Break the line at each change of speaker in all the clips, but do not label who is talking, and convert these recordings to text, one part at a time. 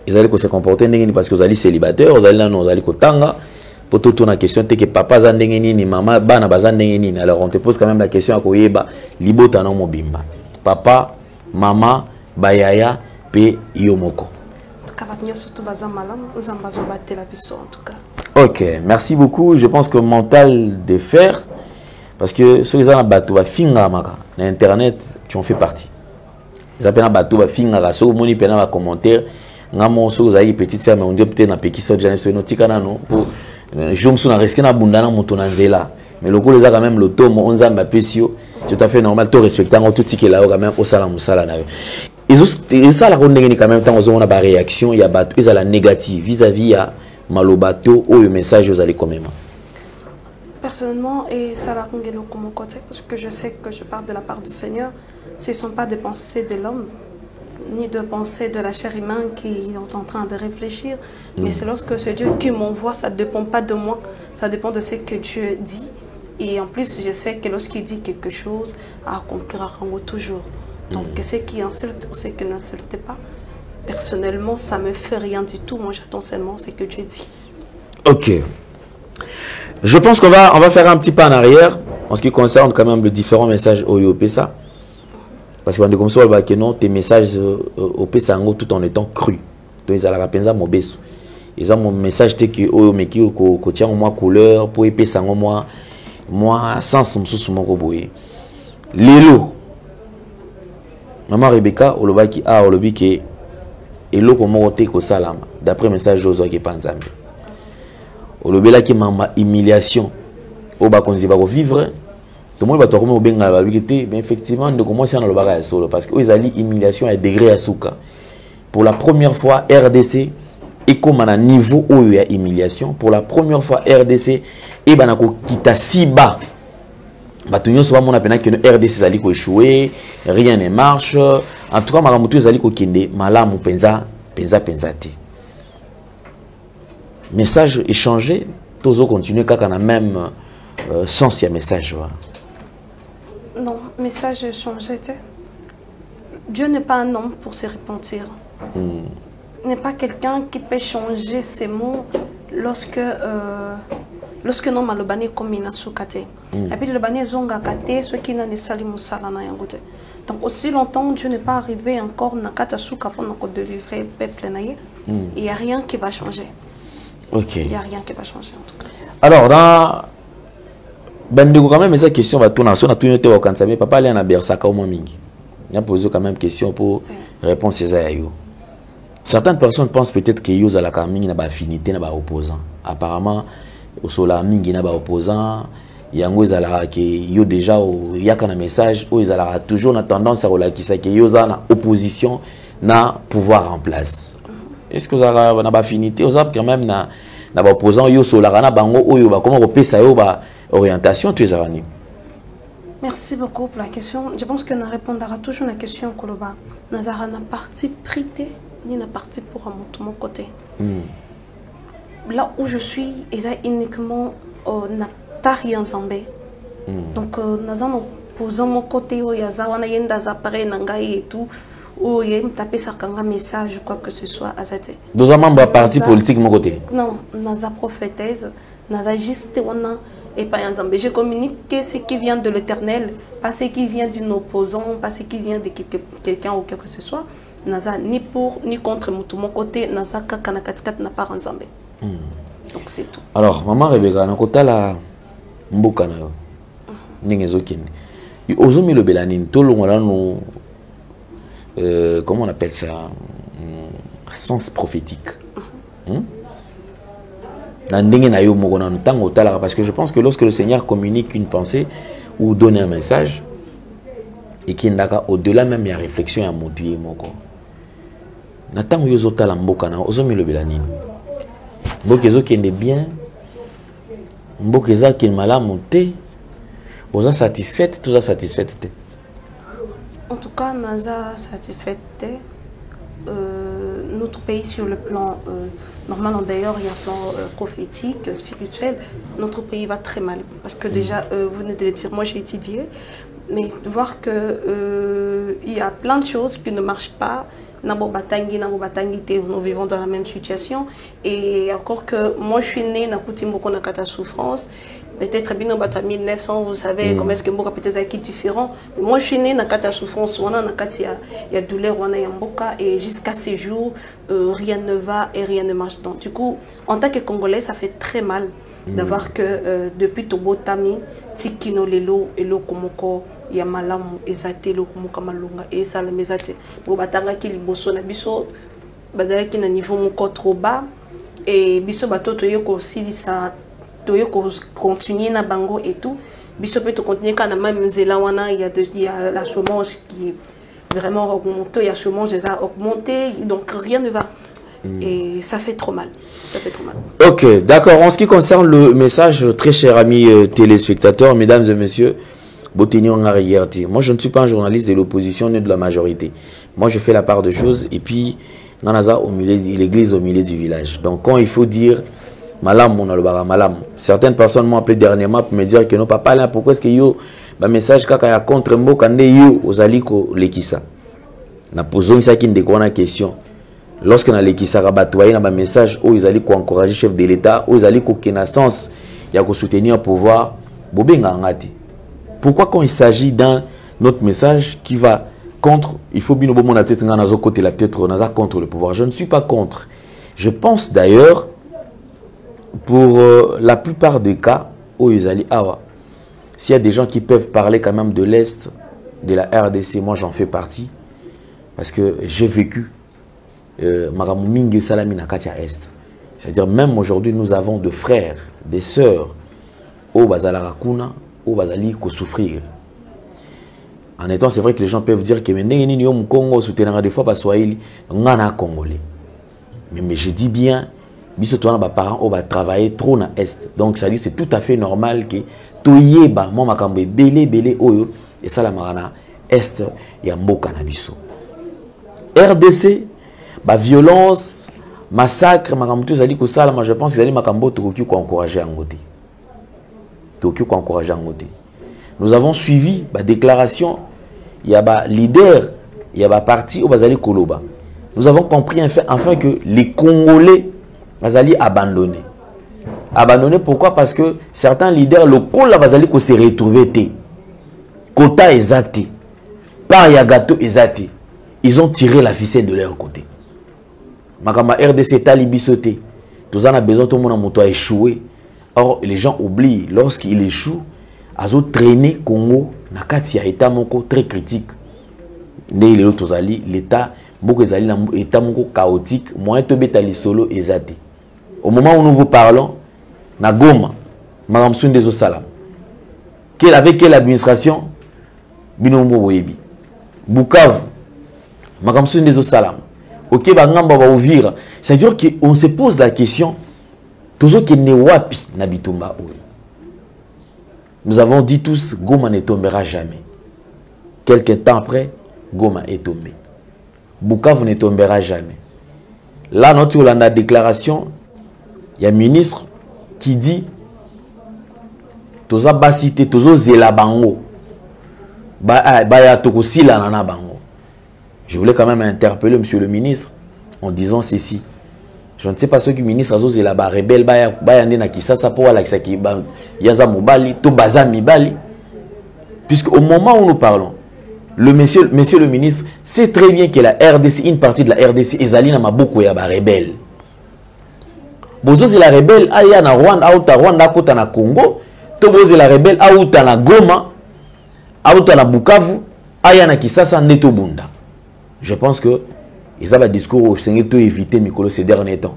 ils allaient se comporter parce que vous allez célibataire, vous allez là, vous allez kotanga. Pour tout la question, c'est que papa zandengeni ni maman bana bazandengeni. Alors on te pose quand même la question à koyeba libota no mobimba. Papa, maman, bayaya, pe yomoko. Ok, merci beaucoup. Je pense que mental de fer, parce que ceux qui ont un bateau, finga maka, na internet, tu en fais partie. Ils appellent un bateau, finga, so moni pena va commentaire, ngamo so zayi petite sœur, mais on dit peut-être na peki so jana so notika na no pour je suis resté na bundana mutonanzela. Mais le coup les a quand même le tome 11 ans c'est tout à fait normal tout respectant tout ce qui est là quand même au salam musala na. Et ça la condamner quand même tant on a ba réaction il y a ba ils a la négative vis-à-vis à malobato ou le message aux allez quand même.
Personnellement et ça la condamner comme côté parce que je sais que je parle de la part du Seigneur, ce ne sont pas des pensées de l'homme ni de pensées de la chair humaine qui est en train de réfléchir, mais c'est lorsque c'est Dieu qui m'envoie, ça ne dépend pas de moi, ça dépend de ce que Dieu dit. Et en plus, je sais que lorsqu'il dit quelque chose, à accomplir toujours. Donc, ce qui insulte ou ce qui n'insulte pas, personnellement, ça ne me fait rien du tout. Moi, j'attends seulement ce que Dieu dit. Ok.
Je pense qu'on va faire un petit pas en arrière en ce qui concerne quand même les différents messages au PSA. Parce que comme ça, tes messages au PSA tout en étant cru. Donc, ils ont la pensa mobesu. Ils ont mon message que oh mais qui tient moi couleur pour PSA moi sans sous mon boye. Lelo. Maman Rebecca olobaki a olobi ke eloko moko te ko salama d'après message Josué qui panzambe. Olobela ki mama humiliation o ba konzi ba ko vivre. Tout le monde va trouver au benga la vérité, mais effectivement, de commencer à le solo parce qu'ils ont humiliation à degré à souka. Pour la première fois, RDC est comme à un niveau où il y a humiliation. Pour la première fois, RDC est kita si bas. Batunyo souvent mon appel que RDC zali ko échouer, rien ne marche. En tout cas, maramutu zali ko kende, malamu penza te. Message échangé, tozo continuer kaka na même sens ya message.
Non, message changé. Dieu n'est pas un homme pour se repentir. N'est pas quelqu'un qui peut changer ses mots lorsque non malobane comme inasukate. Et puis le bané zonga kate ceux qui n'ont sali musala na yangote. Donc aussi longtemps Dieu n'est pas arrivé encore na kata suka pour nous délivrer peuple naïe. Il y a rien qui va changer. OK. Il y a rien qui va changer en tout cas.
Alors dans ben quand même cette question va tourner sur tout noté au kansabe papa aller na bersaka au mingi. Il a posé quand même question pour réponse à yo. Certaines personnes pensent peut-être que yo za la kamini na ba affinité na ba opposant. Apparemment au sola mingi na ba opposant yango ezala que yo déjà au yaka na message ou ezala toujours na tendance à relakisa que yo za na opposition na pouvoir en place. Est-ce que ça na ba affinité aux quand même na ba opposant yo sola na bango oyo ba comment repesa yo ba orientation tu es arani.
Merci beaucoup pour la question. Je pense que nous répondra toujours à la question Koloba. Nous avons une partie privée ni une partie pour mon côté. Là où je suis, il y a uniquement n'a pas rien zambé. Donc nous avons posé mon côté où il y a zawana yenda zapare nangai et tout où il y a une tapé ça kanga message quoi que ce soit à cette.
Deux membres parti politique mon côté.
Non, nous avons prophétise, nous avons juste et pas en Zambie. Je communique ce qui vient de l'Éternel, pas ce qui vient d'un opposant, pas ce qui vient de quelqu'un ou quelque que ce soit. Naza ni pour ni contre mon côté, Naza kakanakatika n'a pas en Zambie. Donc c'est tout.
Alors, maman Rebecca, na kota la mboka na yo. Ningezo kende. Ozumi le belanine, tout le monde comment on appelle ça? Sens prophétique. Parce que je pense que lorsque le Seigneur communique une pensée ou donne un message et qu'il n'y a au-delà même il y a réflexion à mon pied moko. Natango yozota la mboka na ozomi le belanine. Mboka zo kende bien. Mboka za ken malamu te. Oza satisfaite, tout ça satisfaite te.
En tout cas, naza satisfaite te. Notre pays sur le plan normalement d'ailleurs il y a un plan prophétique, spirituel, notre pays va très mal parce que déjà vous venez de le dire, moi j'ai étudié mais de voir que il y a plein de choses qui ne marchent pas. Nous vivons dans la même situation. Et encore que moi, je suis née dans la souffrance. Peut-être bien en 1900, vous savez comment est-ce que Mboka peut-être est différent. Moi, je suis née dans la souffrance. Il y a douleur, il y a Mboka. Et jusqu'à ce jour, rien ne va et rien ne marche. Donc, du coup, en tant que Congolais, ça fait très mal d'avoir que depuis Tobo Tami, Tikino Lelo et Lo Komoko, ya malamu ezate lokumuka malunga et ça le mezate bo batanga ki liboso na biso bazala ki na niveau moko trop bas et biso batoto yoko silisa to yoko continuer na bango et tout biso peut continuer quand même nzela wana il y a la chômage qui est vraiment augmenté, il y a chômage qui a augmenté donc rien ne va et ça fait trop mal. Ça fait trop mal.
Ok, d'accord. En ce qui concerne le message, très chers amis téléspectateurs, mesdames et messieurs, moi, je ne suis pas un journaliste de l'opposition ni de la majorité. Moi, je fais la part de choses et puis, l'église au milieu du village. Donc, quand il faut dire malam, on a le bara malam. Certaines personnes m'ont appelé dernièrement pour me dire que non, papa, là, pourquoi est-ce que yo, le message kaka ya contre mbo kande yo, ozaliko lekisa. Na posons ça qui ne question. Lorsque na lekisa rabatoyer na ba message, ils allaient encourager chef de l'État, ils allaient qu'aucun sens, il y a soutenir le pouvoir, bobenga ngati. Pourquoi quand il s'agit d'un autre message qui va contre, il faut bien au tête côté la peut-être contre le pouvoir. Je ne suis pas contre. Je pense d'ailleurs, pour la plupart des cas, où ils allaient, s'il y a des gens qui peuvent parler quand même de l'Est, de la RDC, moi j'en fais partie, parce que j'ai vécu Maramumingi Salami na Katia Est. C'est-à-dire même aujourd'hui nous avons des frères, des sœurs, au Bazalara-Kuna, au Bazali ko souffrir. En étant, c'est vrai que les gens peuvent dire que au Congo soutenir des fois par Swahili, on a Congolais. Mais je dis bien, biso toi na parents au va travailler trop na Est. Donc ça dit c'est tout à fait normal que toyeba moi makambo belé oyo et ça la marana Est ya mboka na biso. RDC ba violence, massacre makambo tout ça dit que ça je pense qu'ils allaient makambo to ko encourager en côté. Nous avons suivi la déclaration, il y a un leader, il y a un parti au Bazali Koloba. Nous avons compris enfin que les Congolais Bazali abandonnés. Abandonnés pourquoi? Parce que certains leaders locaux la Bazali ko se retrouver quota exacté, par Yagato exacté. Ils ont tiré la ficelle de leur côté. Makama RDC talibisoté. Tous en a besoin tout le monde a échoué. Or, les gens oublient, lorsqu'il échoue, ils ont traîné Congo, dans un état très critique. L'état chaotique, moyen de bétali solo ezate. Au moment où nous vous parlons, na Goma, Madame Sundezo Salam, avec quelle administration? Binombo Boyebi. Bukavu, Madame Sundezo Salam. Ok, Bangamba va ouvrir. C'est-à-dire qu'on se pose la question. Nous avons dit tous, Goma ne tombera jamais. Quelque temps après, Goma est tombé. Bukavu ne tombera jamais. Là, notre Hollande déclaration, il y a un ministre qui dit, Toza basité, Tozo zela bango. Baya tokosila nana bango. Je voulais quand même interpeller monsieur le ministre en disant ceci. Je ne sais pas ce que le ministre a dit là-bas, rebelle, puisque au moment où nous parlons, monsieur le ministre sait très bien que la RDC, une partie de la RDC, Ezalina Maboko ya rebelle. Bozo c'est la rebelle, aya na Rwanda, Rwanda kota na Congo, to bozo la rebelle, auta na Goma, auta na Bukavu, aya na Kisasa neto bunda. Je pense que ils ont un discours au Seigneur pour éviter Mikolo ces derniers temps.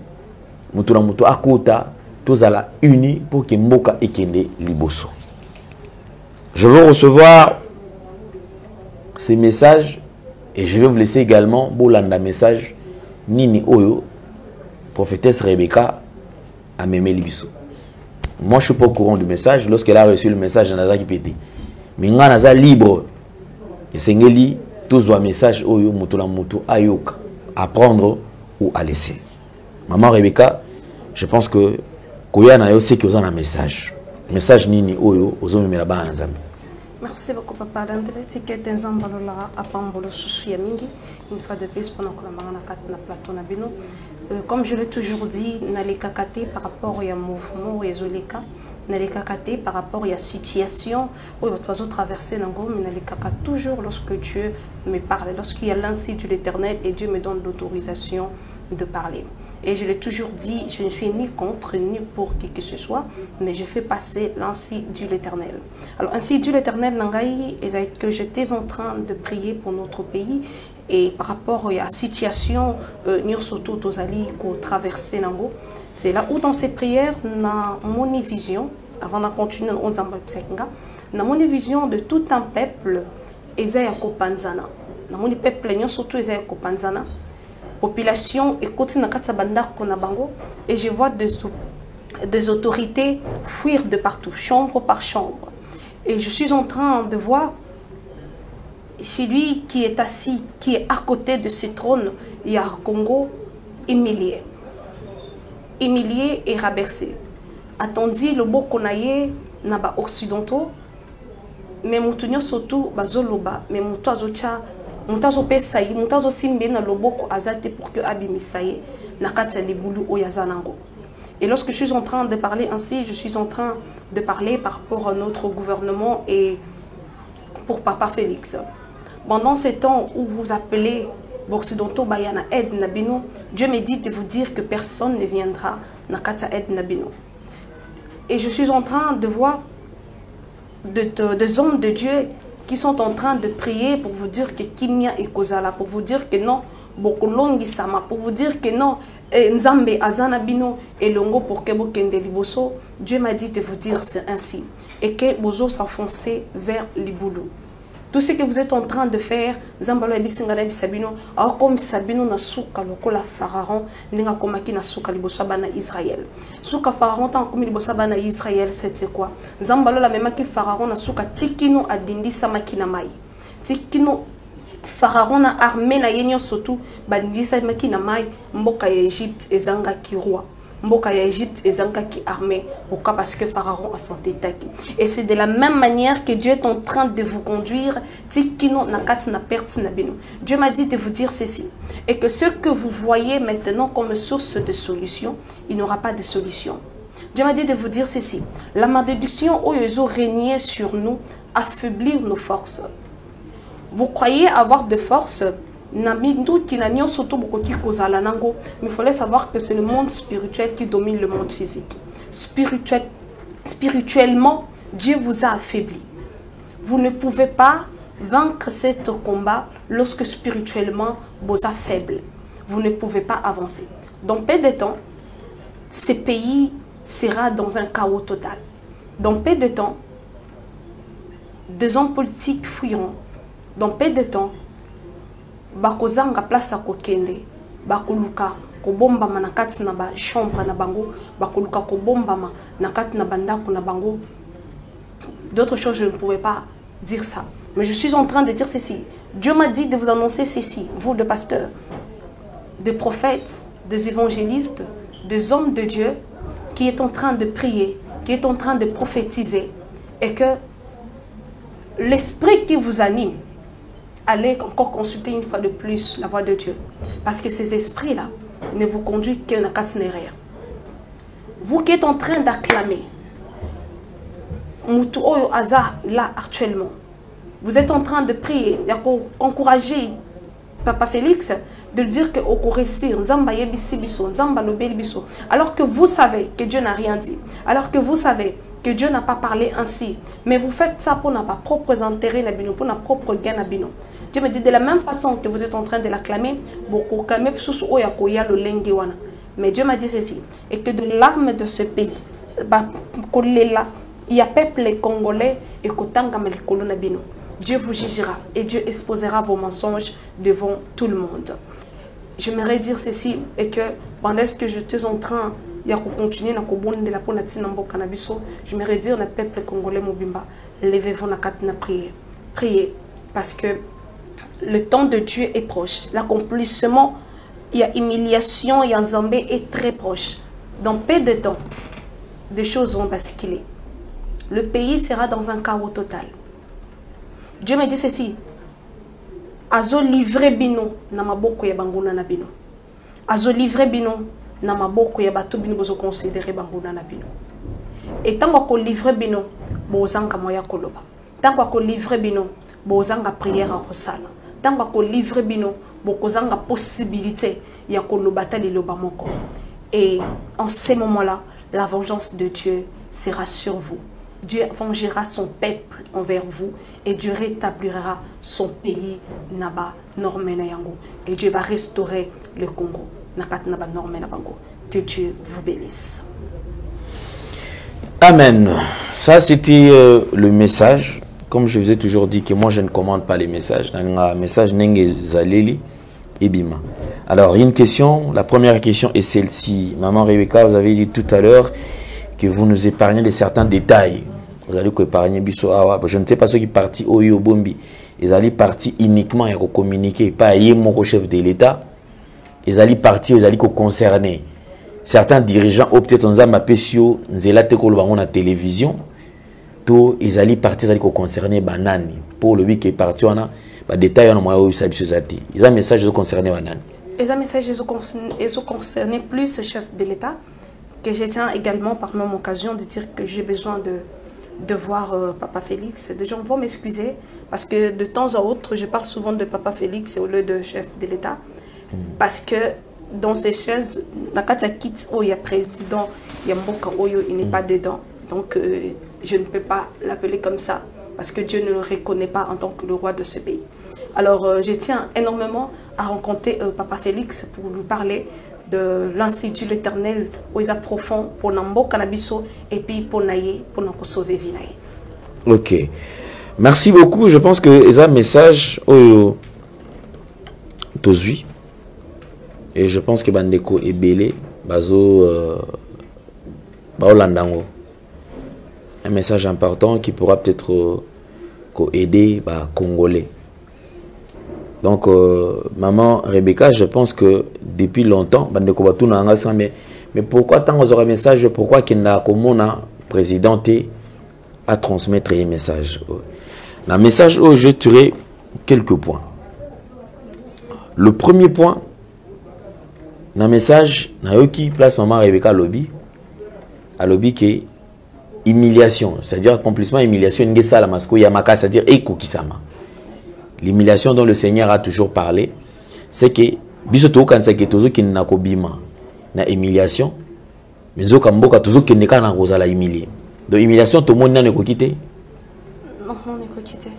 Moutouna Moutou Akota, tous à la unis pour que Mboka Ekende Liboso. Je veux recevoir ces messages et je vais vous laisser également Bolanda message Nini Oyo, prophétesse Rebecca à Mémé Libiso. Moi je ne suis pas au courant du message. Lorsqu'elle a reçu le message, elle a qui pété. Mais elle est libre. Et Seigneur lit tous un message Oyo Moutouna Moutou Ayoka. À prendre ou à laisser. Maman Rebecca, je pense que Koya na yo sait que vous avez un message. Message nini oyo ozo me la ba nzambe.
Merci beaucoup, Papa Landele. Ticket Nzambalola à Pambolo Susuyamingi. Une fois de plus, pendant que la plateau Nabino. Comme je l'ai toujours dit, n'allez kakate par rapport au mouvement et Zoleka. N'allez kakate par rapport à la situation où il va traverser Nango, mais n'allez kakate toujours lorsque Dieu me parle, lorsqu'il y a l'ainsi de l'Éternel et Dieu me donne l'autorisation de parler. Et je l'ai toujours dit, je ne suis ni contre ni pour qui que ce soit, mais je fais passer l'ainsi de l'Éternel. Alors, ainsi de l'Éternel, Nangaï, que j'étais en train de prier pour notre pays et par rapport à la situation, surtout aux alliés qui ont traversé Nango, c'est là où dans ces prières, dans mon vision, avant de continuer, dans mon vision de tout un peuple, Esaïa Kopanzana. Dans mon peuple, surtout Esaïa Kopanzana. Population écoute et je vois des autorités fuir de partout, chambre par chambre. Et je suis en train de voir celui qui est assis, qui est à côté de ce trône, il y a Congo, humilié et rabaissé. Attendu le beau konaye naba occidentaux, mais moutonio surtout bazoloba, mais moutoazocha. Mutazo pesayi, mutazo simbe na loboko azate pour que abimisaye nakata libulu oyazanango. Et lorsque je suis en train de parler ainsi, je suis en train de parler par rapport à notre gouvernement et pour Papa Félix. Pendant ces temps où vous appelez Occidentaux Bayana Aide Nabino, Dieu me dit de vous dire que personne ne viendra nakata Aide Nabino. Et je suis en train de voir des hommes de Dieu qui sont en train de prier pour vous dire que Kimia et Kozala, pour vous dire que non, Bokolongi Sama, pour vous dire que non, Nzambe Azanabino et Longo pour que Bokende Liboso. Dieu m'a dit de vous dire c'est ainsi. Et que Bozo s'enfoncer vers Liboulou. Tout ce que vous êtes en train de faire, Zambalo Ebisingala Bisabino, alors comme Sabino Nasuka, Lokola Pharaon, Nenga Komaki Nasuka Libosabana Israël. Souka Pharaon, tant comme Libosabana Israël, c'était quoi? Zambalo la même que Pharaon Nasuka, Tikino Adindi Samakina Mai. Tikino Pharaon na armé na yenyo sotu, Bandindi Samakina Mai, Mboka Égypte et Zanga Kiroi. Mboka ya Égypte et Zanka qui armée pourquoi parce que Pharaon a santé taki. Et c'est de la même manière que Dieu est en train de vous conduire. Dieu m'a dit de vous dire ceci et que ce que vous voyez maintenant comme source de solution, il n'y aura pas de solution. Dieu m'a dit de vous dire ceci: la malédiction où ils ont régné sur nous affaiblir nos forces. Vous croyez avoir de force? Mais il fallait savoir que c'est le monde spirituel qui domine le monde physique. Spirituellement, Dieu vous a affaibli. Vous ne pouvez pas vaincre ce combat lorsque spirituellement vous êtes faible. Vous ne pouvez pas avancer. Dans peu de temps, ce pays sera dans un chaos total. Dans peu de temps, des hommes politiques fuiront. Dans peu de temps, bakozanga place à kokende bakoluka kobombama na kati na ba chambre na bango bakoluka kobombama na kati na bandako na bango. D'autres choses je ne pouvais pas dire ça, mais je suis en train de dire ceci. Dieu m'a dit de vous annoncer ceci, vous les pasteurs, des prophètes, des évangélistes, des hommes de Dieu qui est en train de prier, qui est en train de prophétiser, et que l'esprit qui vous anime, allez encore consulter une fois de plus la voix de Dieu. Parce que ces esprits-là ne vous conduisent qu'à une casse-nerère. Vous qui êtes en train d'acclamer, là actuellement, vous êtes en train de prier, d'encourager Papa Félix, de dire que alors que vous savez que Dieu n'a rien dit, alors que vous savez que Dieu n'a pas parlé ainsi, mais vous faites ça pour notre propre intérêt, pour notre propre gain. Dieu me dit de la même façon que vous êtes en train de l'acclamer, mais Dieu m'a dit ceci, et que de l'arme de ce pays, il y a peuple congolais et Dieu vous jugera et Dieu exposera vos mensonges devant tout le monde. J'aimerais dire ceci et que pendant que je suis en train de continuer à j'aimerais dire au peuple congolais Mobimba, levez-vous na prier. Priez parce que le temps de Dieu est proche. L'accomplissement, il y a humiliation, il y a Zambé est très proche. Dans peu de temps, des choses vont basculer. Le pays sera dans un chaos total. Dieu me dit ceci. Azo livre bino na maboko ya banguna na bino. Azo livre bino na maboko ya bato bino bozo considérer banguna na bino. Et tant qu'on livre bino bozanga moya koloba. Tant qu'on livre bino bozanga prière à kosala. Tant qu'on livre bino bokozanga possibilité ya kolobata liloba moko. Et en ces moments-là, la vengeance de Dieu sera sur vous. Dieu vengera son peuple envers vous et Dieu rétablira son pays naba normena yango et Dieu va restaurer le Congo nakat naba normena bango. Que Dieu vous bénisse.
Amen. Ça c'était le message. Comme je vous ai toujours dit que moi je ne commande pas les messages. Un message nenge zaleli ebima. Alors, il y a une question. La première question est celle-ci. Maman Rebecca, vous avez dit tout à l'heure que vous nous épargnez de certains détails. Vous allez épargner Bisso Awa. Je ne sais pas ceux qui sont partis au Bombi. Ils allaient partir uniquement et communiquer. Pas mon chef de l'État. Ils allaient partir, ils allaient concerner. Certains dirigeants ont peut-être un mapesio, nzela tekolo la télévision. Tout, ils allaient partir, ils allaient concerner Banani. Pour le week qui est parti, on a des détails. Ils ont un message concerné Banani.
Les messages ont concerné plus le chef de l'État, que je tiens également par même occasion de dire que j'ai besoin de voir Papa Félix. Des gens vont m'excuser parce que de temps à autre, je parle souvent de Papa Félix au lieu de chef de l'État. Parce que dans ces choses, dans le kit où il y a président, il y a Mboka Oyo, il n'est pas dedans. Donc je ne peux pas l'appeler comme ça parce que Dieu ne le reconnaît pas en tant que le roi de ce pays. Alors je tiens énormément à rencontrer Papa Félix pour lui parler de l'Institut de l'Éternel où ils approfondissent pour Nambo Canabiso et puis pour Naye, pour nous sauver Vinaye.
Ok. Merci beaucoup. Je pense que ils ont un message au Tozui. Et je pense que Bandeko est belé. Bazo Baolandango. Un message important qui pourra peut-être aider les Congolais. Donc, maman Rebecca, je pense que depuis longtemps, mais pourquoi tant on aura un message, pourquoi qu'il n'a comme président à transmettre un message. Dans le message, je tuerai quelques points. Le premier point, dans le message, qui place maman Rebecca lobby, à lobby qui est humiliation, c'est-à-dire accomplissement, humiliation, c'est-à-dire ekokisama. L'humiliation dont le Seigneur a toujours parlé, c'est que bisoto kansa ke tozo ki na kobima na humiliation, mais nzoka mboka tozo ke neka na kozala humilié. Donc humiliation tout le monde n'a pas quitté.
Non, on n'est pas quitté.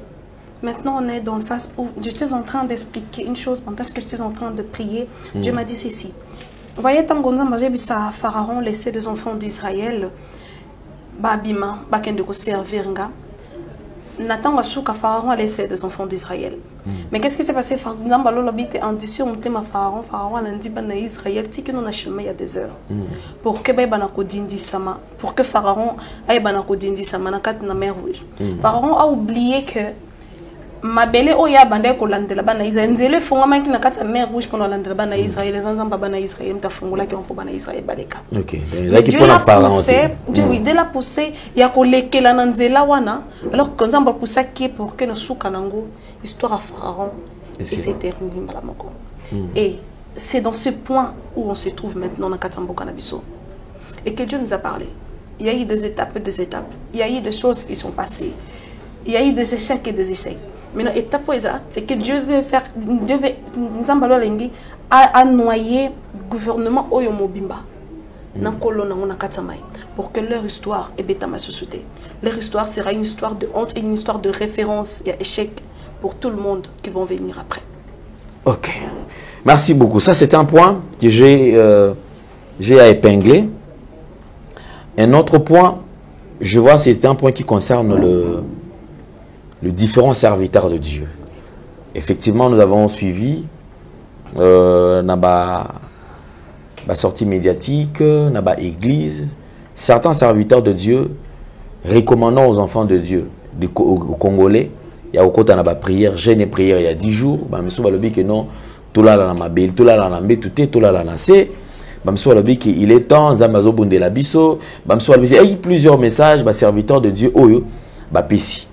Maintenant, on est dans le phase où je suis en train d'expliquer une chose pendant que je suis en train de prier. Dieu m'a dit ceci. Vous voyez, tant qu'on a ça, Pharaon laissé des enfants d'Israël, Babima, Bakende ko servir nga. Nathan Wasuka Pharaon a laissé des enfants d'Israël. Mais qu'est-ce qui s'est passé? Pharaon habite en dessus, on thème Pharaon a dit ben Israël, si que nous a chemin il y a des heures. Pour que banako dindi sama, pour que Pharaon aille banako dindi sama na kat na mer rouge. Pharaon a oublié que ma belle oya bande ko landela bana Israël nzele fonga manki na kat sa mer rouge pendant landela bana Israël les ensemble bana Israël ta fungula qui on pour bana Israël baleka. OK.
Qui pour Pharaon.
Dieu oui de la pousser ya ko lekela na nzela wana alors que nzamba poussa qui pour que na suka nango histoire à Pharaon et c'est terminé malamoko. Et c'est dans ce point où on se trouve maintenant dans Katambo Kanabiso et que Dieu nous a parlé. Il y a eu des étapes, il y a eu des choses qui sont passées. Il y a eu des échecs et des échecs. Maintenant, étape c'est que Dieu veut faire, Dieu veut, à noyer le gouvernement Oyomobimba. Pour que leur histoire est bêta ma société. Leur histoire sera une histoire de honte et une histoire de référence et échec pour tout le monde qui vont venir après.
Ok. Merci beaucoup. Ça, c'est un point que j'ai à épingler. Un autre point, je vois, c'est un point qui concerne le différent serviteur de Dieu. Effectivement, nous avons suivi la sortie médiatique, la église, certains serviteurs de Dieu recommandant aux enfants de Dieu, aux Congolais, il y a au côté de la prière, jeûne et prière il y a 10 jours, que non, tout là dans ma belle, tout là dans la tout là dans la C. Il est temps, Zamazo Bundela Bisso, il y a plusieurs messages, serviteurs de Dieu, Oyo, Pessi.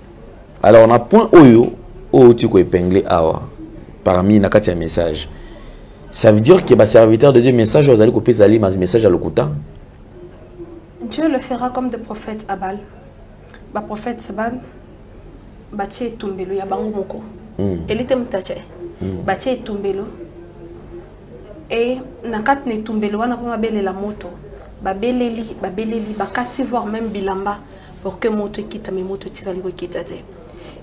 Alors, on a point Oyo, oh tu ko épinglé awa parmi nakati ya message. Ça veut dire que les serviteurs de Dieu message aux allez couper zali mais message à l'okuta.
Dieu le fera comme des prophètes à Baal. Ba prophète Sabal batie tumbelo ya bango moko. Elite mutache. Batie tumbelo. Et nakat ne tumbelo wana ko bele la moto. Babeleli bakati voir même bilamba pour que moto quitte mais moto tira li quitte.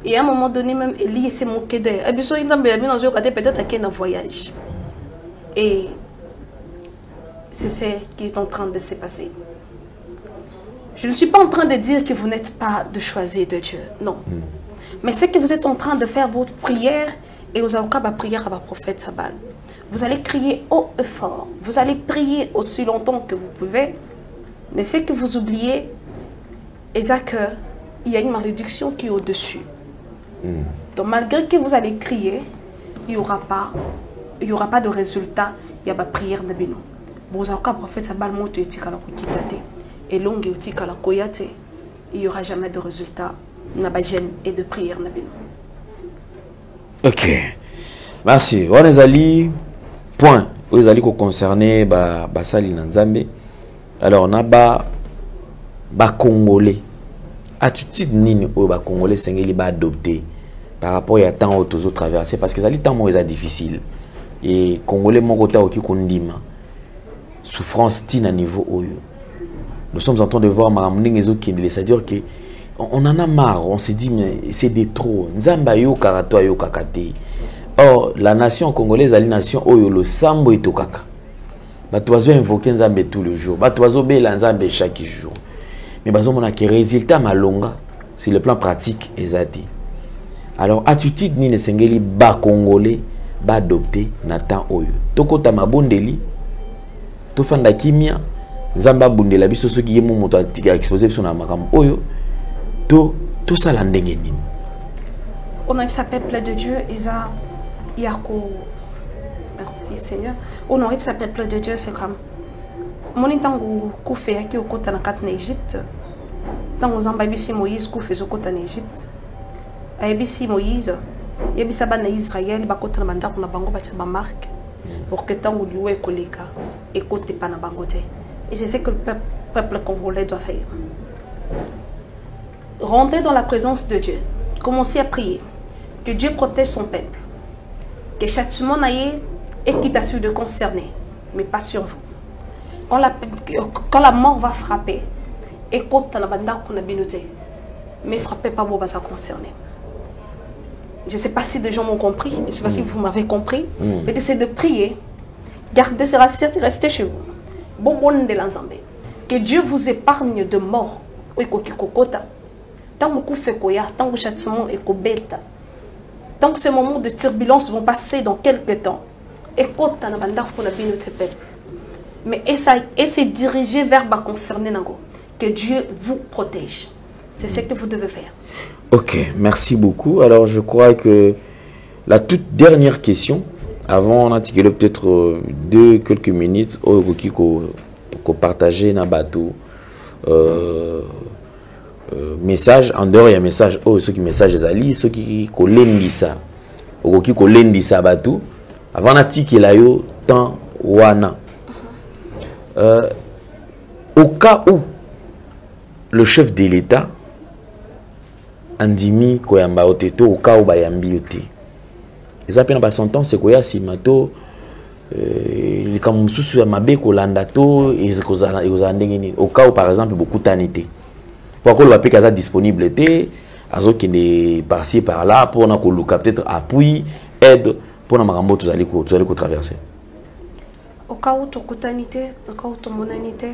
Et à un moment donné même Eli s'est moqué d'elle. Abiso intambe ya bino zo kate peut-être qu'il y a un voyage. Et c'est ce qui est en train de se passer. Je ne suis pas en train de dire que vous n'êtes pas de choisir de Dieu, non. Mais c'est que vous êtes en train de faire votre prière et vous avez la prière à la prophète Sabal. Vous allez crier haut et fort. Vous allez prier aussi longtemps que vous pouvez. Mais c'est que vous oubliez, Isaac, il y a une malédiction qui est au-dessus. Donc malgré que vous allez crier, il n'y aura pas de résultat. Il y a la prière de Bino. Vous avez le prophète Sabal monte et tika la kukitate. Et longue et tika la koyate. Il n'y aura jamais de résultat. N'a gêne et de prière na Bino.
Ok. Merci. On est allé point. Vous allez concerner Basali Nanzambe. Alors on a ba Congolais. Attitude nini au ba Congolais sengeli ba adopter par rapport à temps aux autres traversés parce que ça temps moins difficile et Congolais mon côté au kondima souffrance tina niveau oyo. Nous sommes en train de voir Maramning et autres qui c'est-à-dire que on en a marre, on s'est dit mais c'est des trop. Nzamba yo karato yo kakate. Or la nation congolaise est la nation oyo le sambo et tokaka. Batoizo invoquer Nzambe tout le jour. Batoizo bela Nzambe chaque jour. Mais bazo mona que résultat malonga sur le plan pratique ezati. Alors attitude ni nesengeli ba congolais ba adopter na temps oyo. Tokota mabondeli to fanda kimia Nzamba bundela biso soki yemo moto atika exposer biso na makambo oyo to ça la ndenge nini.
On a eu sa peuple de Dieu Isa Yako. Merci Seigneur. On a eu sa peuple de Dieu c'est comme mon intango koufe aki okota na kat na Égypte. Tango Nzamba bisi Moïse koufe zokota na Égypte. Ayebisi Moïse yebisa ba na Israël bakota na mandako na bango bacha ba marque pour que tango liwe koleka ekote pa na bango te. Et c'est ce que le peuple congolais doit faire. Rentrez dans la présence de Dieu. Commencez à prier. Que Dieu protège son peuple. Que châtiment n'aille et qui t'assure de concerner, mais pas sur vous. Quand la mort va frapper, écoute la bande qu'on a binoté, mais frappez pas vous, ça concerner. Je ne sais pas si des gens m'ont compris, je ne sais pas si vous m'avez compris, mais essayez de prier, gardez, restez chez vous. Bon de l'ensemble. Que Dieu vous épargne de mort. Tant que fait koya, tant que châtiment est bête, tant que ces moments de turbulence vont passer dans quelques temps, écoute la bande qu'on a binoté. Mais essayez de diriger vers bas concerné nango. Que Dieu vous protège. C'est ce que vous devez faire.
Ok, merci beaucoup. Alors je crois que la toute dernière question, avant on a tiré peut-être quelques minutes, au partager na bateau message en dehors il y a message ceux qui message ali ceux qui kolendisa okoki kolendisa bateau avant na tikela yo temps wana. Au cas où le chef de l'État andimi koyamba oteto au cas où bayambi ote ils appellent pas son temps c'est koya simato les kamususu ya mabe kolanda to au cas où par exemple beaucoup tanité pour que le papier soit disponible était azo qui n'est par-ci par-là pour na koluka peut-être appui aide pour na makambo tous aller traverser.
Au cas où ton cotanité, au cas où ton monanité,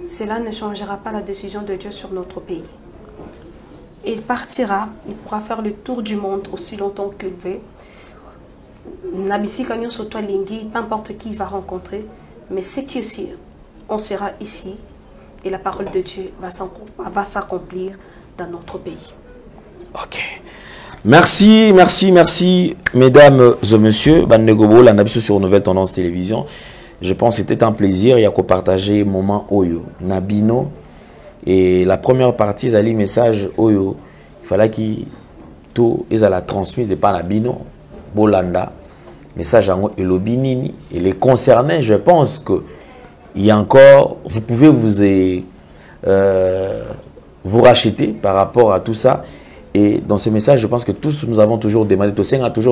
cela ne changera pas la décision de Dieu sur notre pays. Il partira, il pourra faire le tour du monde aussi longtemps qu'il veut. Nabisi Kanyon Soto Lingui, peu importe qui il va rencontrer, mais ce qui est sûr, on sera ici et la parole de Dieu va s'accomplir dans notre pays.
Ok. Merci, mesdames et messieurs. Bandegobo, la Nabiso sur Nouvelle Tendance Télévision. Je pense que c'était un plaisir. Il y a qu'à partager moment Oyo, Nabino. Et la première partie, c'est le message Oyo. Il fallait qu'il tout ils la transmise de par la bino bolanda message en elobi nini et les concernés. Je pense que il y a encore, vous pouvez vous racheter par rapport à tout ça. Et dans ce message, je pense que tous nous avons toujours demandé,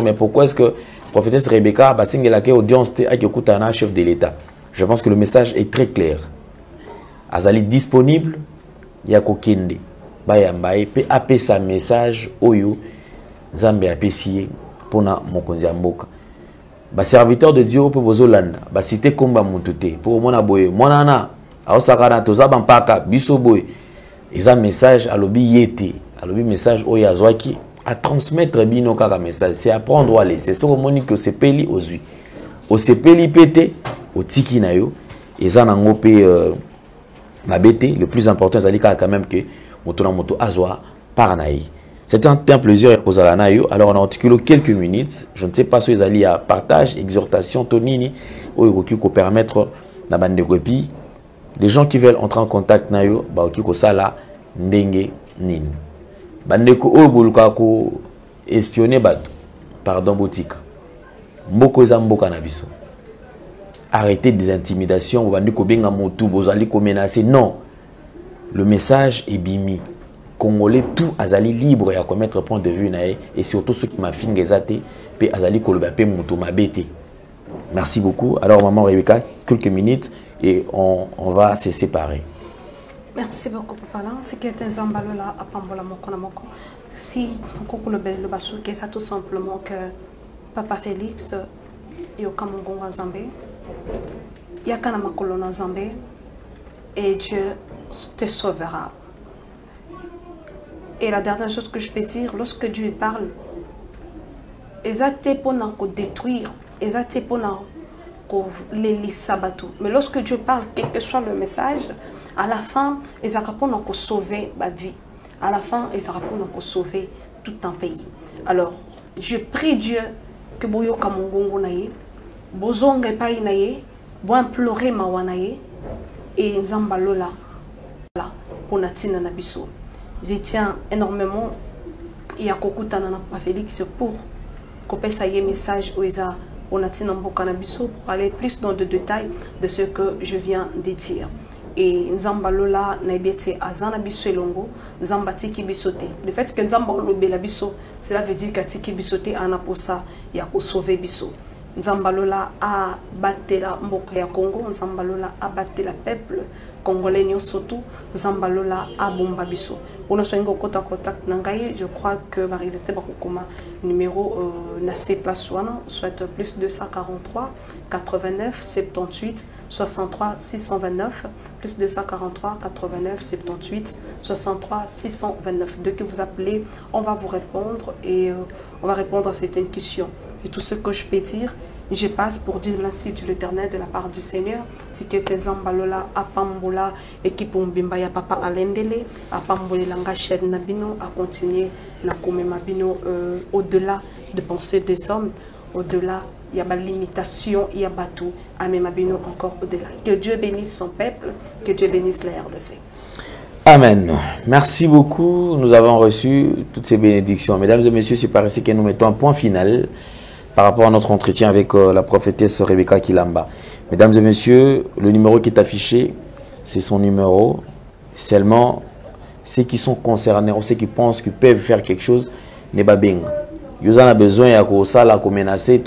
mais pourquoi est-ce que prophétesse Rebecca a audience à chef de l'État? Je pense que le message est très clair. Azali disponible, il y a kokende, bayambaye, pe apé sa message oyo, Nzambe apesiye pour na mokonzi mboka. Ba serviteur de Dieu pour bozolanda, ba cité komba mutute pour mona boye, monana, aosakana toza bampaka biso boye. Eza message alobi yete, alobi message oyo azwaki à transmettre bino kaka message, c'est à prendre ou à laisser. C'est ce que monique se peli aux yeux. Au se peli pété, au tiki na yo, eza nango pe mabete, le plus important c'est quand même que moto na moto azwa paranaï. C'est un plaisir aux alanayo. Alors on a articulé quelques minutes. Je ne sais pas si ils allaient à partage, exhortation, tonini, ou qui peut permettre la bande de copie. Les gens qui veulent entrer en contact nayo, bah qui ko sala ndenge nini. Bande ko obuluka ko espionner bato. Pardon boutique. Mboko za mboka na biso. Arrêtez des intimidations, bande ko benga motu, bozali ko menacer. Non. Le message est bimi. Congolais tout azali libre à commettre point de vue nae et surtout ceux qui m'a fin gezate pe azali koloba pe muto mabete. Merci beaucoup. Alors maman Rebecca, quelques minutes et on va se séparer.
Merci beaucoup papa là. C'est que un zambalo là à pambola moko na moko. Si on le bel le basuke ça tout simplement que papa Félix yo kamongo wa Zambé. Yakana makolo na Zambé et Dieu te sauvera. Et la dernière chose que je peux dire, lorsque Dieu parle, exactement pour nous détruire, exactement pour les sabato. Mais lorsque Dieu parle, quel que soit le message, à la fin, ils ont pour nous sauver ma vie. À la fin, ils ont pour nous sauver tout un pays. Alors, je prie Dieu que boyo kamongongo naye, bozonge pai naye, bo implorer mawanaye et nzambalola là pour natina nabiso. Je tiens énormément à Kokutana Félix pour couper ça y est message où ils ont pour aller plus dans le détail de ce que je viens de dire. Et Nzambalola naibete azana biso elongo Nzamba tiki bisote. Le fait que Nzamba lobela biso, cela veut dire que tiki bisote anaposa ya ko sauver biso. Nzambalola a batté la mboka ya Congo, Nzambalola a batté la peuple congolais surtout Nzambalola a bomba biso. On a soigné au contact nangaye, je crois que Marie Laissé Bakokoma numéro Nassé Place soit plus 243 89 78 63 629 plus 243 89 78 63 629. Dès que vous appelez, on va vous répondre et on va répondre à certaines questions. C'est tout ce que je peux dire. Je passe pour dire l'ainsi de l'Éternel de la part du Seigneur. Si que tes ambalola, apambola, équipe ya papa alendele, apambole langa shed nabino, à continuer na kome mabino au-delà de penser des hommes, au-delà, il y a ma limitation, il y a bateau, à mabino encore au-delà. Que Dieu bénisse son peuple, que Dieu bénisse la RDC.
Amen. Merci beaucoup. Nous avons reçu toutes ces bénédictions. Mesdames et messieurs, c'est par ici que nous mettons un point final par rapport à notre entretien avec la prophétesse Rebecca Kilamba. Mesdames et messieurs, le numéro qui est affiché, c'est son numéro. Seulement, ceux qui sont concernés ou ceux qui pensent qu'ils peuvent faire quelque chose, n'est pas bien. Ils ont besoin de menacer,